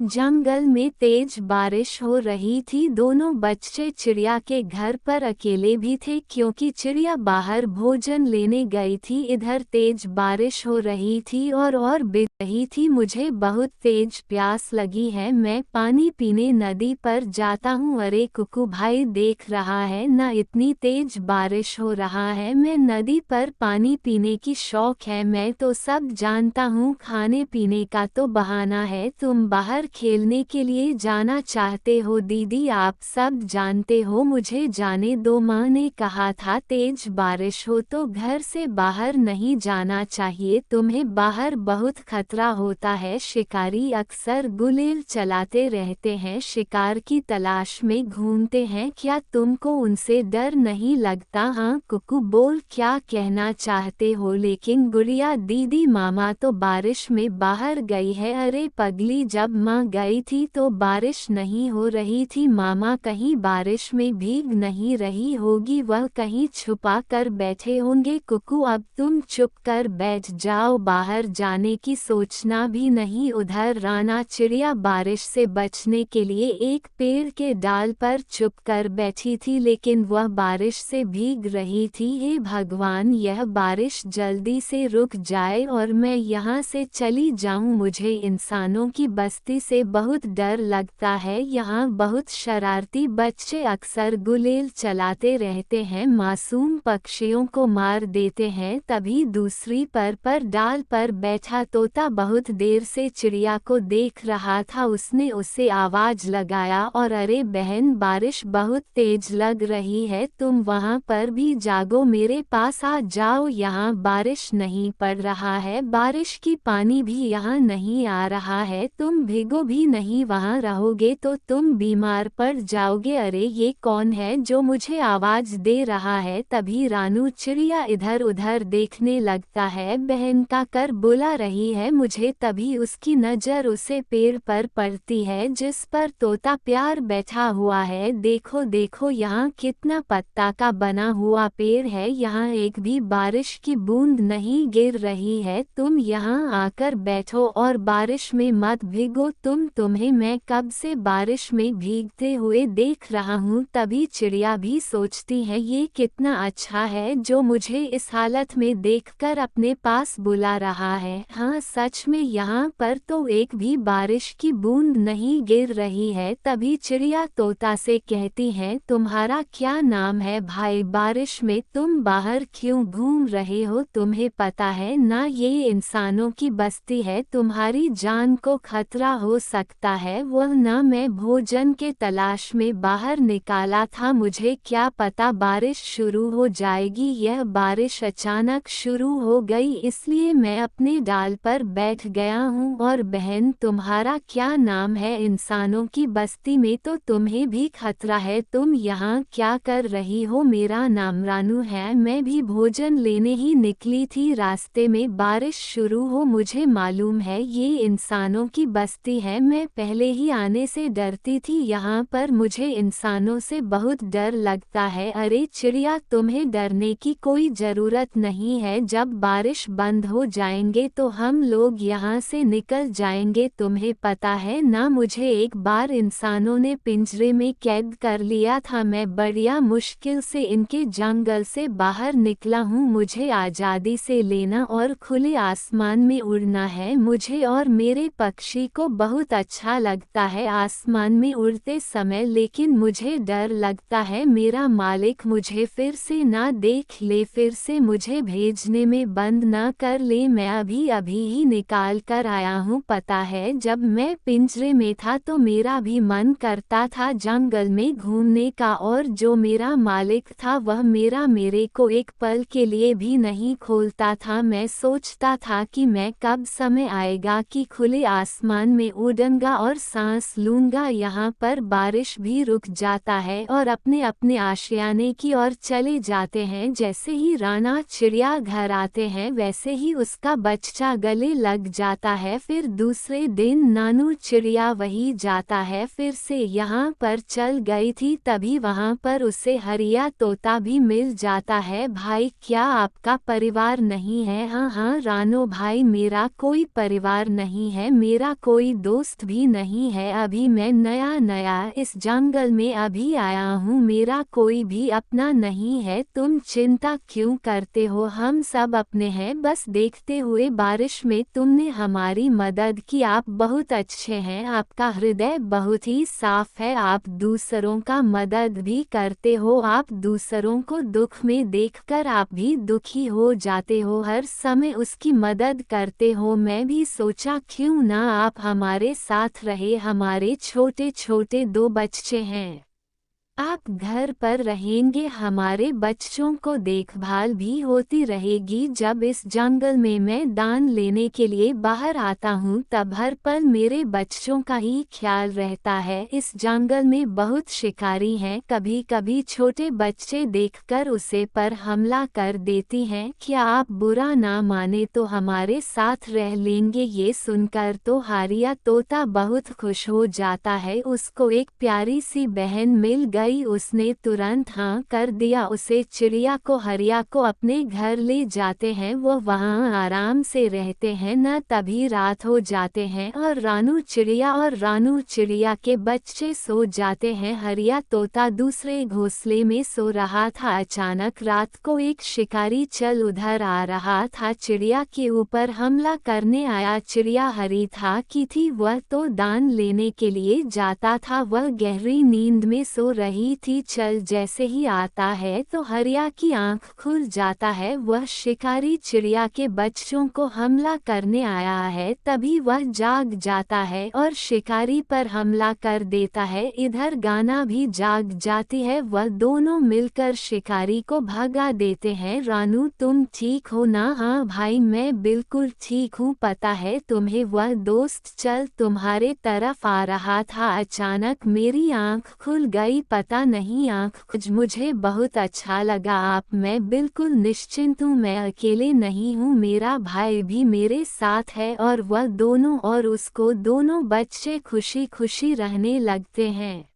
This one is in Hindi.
जंगल में तेज बारिश हो रही थी। दोनों बच्चे चिड़िया के घर पर अकेले भी थे क्योंकि चिड़िया बाहर भोजन लेने गई थी। इधर तेज बारिश हो रही थी और बिक रही थी। मुझे बहुत तेज प्यास लगी है, मैं पानी पीने नदी पर जाता हूँ। अरे कुकू भाई देख रहा है ना, इतनी तेज बारिश हो रहा है, मैं नदी पर पानी पीने की शौक है। मैं तो सब जानता हूँ, खाने पीने का तो बहाना है। तुम बाहर खेलने के लिए जाना चाहते हो दीदी, आप सब जानते हो मुझे जाने दो। माँ ने कहा था तेज बारिश हो तो घर से बाहर नहीं जाना चाहिए, तुम्हें बाहर बहुत खतरा होता है। शिकारी अक्सर गुलेल चलाते रहते हैं, शिकार की तलाश में घूमते हैं, क्या तुमको उनसे डर नहीं लगता? हाँ कुकू बोल, क्या कहना चाहते हो? लेकिन गुड़िया दीदी मामा तो बारिश में बाहर गई है। अरे पगली, जब माँ गई थी तो बारिश नहीं हो रही थी, मामा कहीं बारिश में भीग नहीं रही होगी, वह कहीं छुपा कर बैठे होंगे। कुकू अब तुम चुप कर बैठ जाओ, बाहर जाने की सोचना भी नहीं। उधर राना चिड़िया बारिश से बचने के लिए एक पेड़ के डाल पर चुप कर बैठी थी, लेकिन वह बारिश से भीग रही थी। हे भगवान, यह बारिश जल्दी से रुक जाए और मैं यहाँ से चली जाऊँ। मुझे इंसानों की बस्ती से बहुत डर लगता है, यहाँ बहुत शरारती बच्चे अक्सर गुलेल चलाते रहते हैं, मासूम पक्षियों को मार देते हैं। तभी दूसरी पर डाल पर बैठा तोता बहुत देर से चिड़िया को देख रहा था। उसने उसे आवाज लगाया और अरे बहन, बारिश बहुत तेज लग रही है, तुम वहाँ पर भी जागो, मेरे पास आ जाओ। यहाँ बारिश नहीं पड़ रहा है, बारिश की पानी भी यहाँ नहीं आ रहा है, तुम भीगो भी नहीं, वहाँ रहोगे तो तुम बीमार पड़ जाओगे। अरे ये कौन है जो मुझे आवाज दे रहा है? तभी रानू चिड़िया इधर उधर देखने लगता है, बहन का कर बुला रही है मुझे। तभी उसकी नजर उसे पेड़ पर पड़ती है जिस पर तोता प्यार बैठा हुआ है। देखो देखो, यहाँ कितना पत्ता का बना हुआ पेड़ है, यहाँ एक भी बारिश की बूंद नहीं गिर रही है, तुम यहाँ आकर बैठो और बारिश में मत भीगो। तुम्हें मैं कब से बारिश में भीगते हुए देख रहा हूँ। तभी चिड़िया भी सोचती है, ये कितना अच्छा है जो मुझे इस हालत में देखकर अपने पास बुला रहा है। हाँ सच में यहाँ पर तो एक भी बारिश की बूंद नहीं गिर रही है। तभी चिड़िया तोता से कहती है, तुम्हारा क्या नाम है भाई? बारिश में तुम बाहर क्यों घूम रहे हो? तुम्हें पता है ना ये इंसानों की बस्ती है, तुम्हारी जान को खतरा हो सकता है। वह ना मैं भोजन के तलाश में बाहर निकाला था, मुझे क्या पता बारिश शुरू हो जाएगी। यह बारिश अचानक शुरू हो गई, इसलिए मैं अपने डाल पर बैठ गया हूँ। और बहन, तुम्हारा क्या नाम है? इंसानों की बस्ती में तो तुम्हें भी खतरा है, तुम यहाँ क्या कर रही हो? मेरा नाम रानू है, मैं भी भोजन लेने ही निकली थी, रास्ते में बारिश शुरू हो। मुझे मालूम है ये इंसानों की बस्ती है, मैं पहले ही आने से डरती थी, यहाँ पर मुझे इंसानों से बहुत डर लगता है। अरे चिड़िया, तुम्हें डरने की कोई ज़रूरत नहीं है, जब बारिश बंद हो जाएंगे तो हम लोग यहाँ से निकल जाएंगे। तुम्हें पता है ना, मुझे एक बार इंसानों ने पिंजरे में कैद कर लिया था, मैं बढ़िया मुश्किल से इनके जंगल से बाहर निकला हूँ। मुझे आज़ादी से लेना और खुले आसमान में उड़ना है, मुझे और मेरे पक्षी को बहुत अच्छा लगता है आसमान में उड़ते समय, लेकिन मुझे डर लगता है मेरा मालिक मुझे फिर से ना देख ले, फिर से मुझे भेजने में बंद ना कर ले। मैं अभी अभी ही निकाल कर आया हूँ। पता है जब मैं पिंजरे में था तो मेरा भी मन करता था जंगल में घूमने का, और जो मेरा मालिक था वह मेरे को एक पल के लिए भी नहीं खोलता था। मैं सोचता था कि मैं कब समय आएगा कि खुले आसमान में उड़ूंगा और सांस लूंगा। यहाँ पर बारिश भी रुक जाता है और अपने अपने आशियाने की ओर चले जाते हैं। जैसे ही राना चिड़िया घर आते हैं वैसे ही उसका बच्चा गले लग जाता है। फिर दूसरे दिन नानू चिड़िया वही जाता है, फिर से यहाँ पर चल गई थी, तभी वहाँ पर उसे हरिया तोता भी मिल जाता है। भाई, क्या आपका परिवार नहीं है? हाँ हाँ रानो भाई, मेरा कोई परिवार नहीं है, मेरा कोई दोस्त भी नहीं है, अभी मैं नया नया इस जंगल में अभी आया हूँ, मेरा कोई भी अपना नहीं है, तुम चिंता क्यों करते हो, हम सब अपने हैं। बस देखते हुए बारिश में तुमने हमारी मदद की, आप बहुत अच्छे हैं, आपका हृदय बहुत ही साफ है, आप दूसरों का मदद भी करते हो, आप दूसरों को दुख में देखकर आप भी दुखी हो जाते हो, हर समय उसकी मदद करते हो। मैं भी सोचा क्यों ना आप हमारे साथ रहे, हमारे छोटे छोटे 2 बच्चे हैं, आप घर पर रहेंगे, हमारे बच्चों को देखभाल भी होती रहेगी। जब इस जंगल में मैं दान लेने के लिए बाहर आता हूँ तब हर पल मेरे बच्चों का ही ख्याल रहता है। इस जंगल में बहुत शिकारी हैं, कभी कभी छोटे बच्चे देखकर उसे पर हमला कर देती हैं। क्या आप बुरा ना माने तो हमारे साथ रह लेंगे। ये सुनकर तो हरिया तोता बहुत खुश हो जाता है, उसको एक प्यारी सी बहन मिल गई। उसने तुरंत हाँ कर दिया, उसे चिड़िया को हरिया को अपने घर ले जाते हैं, वो वहाँ आराम से रहते हैं। न तभी रात हो जाते हैं और रानू चिड़िया के बच्चे सो जाते हैं। हरिया तोता दूसरे घोंसले में सो रहा था, अचानक रात को एक शिकारी चल उधर आ रहा था, चिड़िया के ऊपर हमला करने आया। चिड़िया हरी था कि थी, वह तो दान लेने के लिए जाता था, वह गहरी नींद में सो रही थी। चल जैसे ही आता है तो हरिया की आंख खुल जाता है, वह शिकारी चिड़िया के बच्चों को हमला करने आया है। तभी वह जाग जाता है और शिकारी पर हमला कर देता है। इधर गाना भी जाग जाती है, वह दोनों मिलकर शिकारी को भगा देते हैं। रानू तुम ठीक हो ना? हाँ भाई मैं बिल्कुल ठीक हूँ, पता है तुम्हें वह दोस्त चल तुम्हारे तरफ आ रहा था, अचानक मेरी आंख खुल गई, पता नहीं आँख मुझे बहुत अच्छा लगा आप, मैं बिल्कुल निश्चिंत हूँ, मैं अकेले नहीं हूँ, मेरा भाई भी मेरे साथ है। और वह दोनों और उसको दोनों बच्चे खुशी खुशी रहने लगते हैं।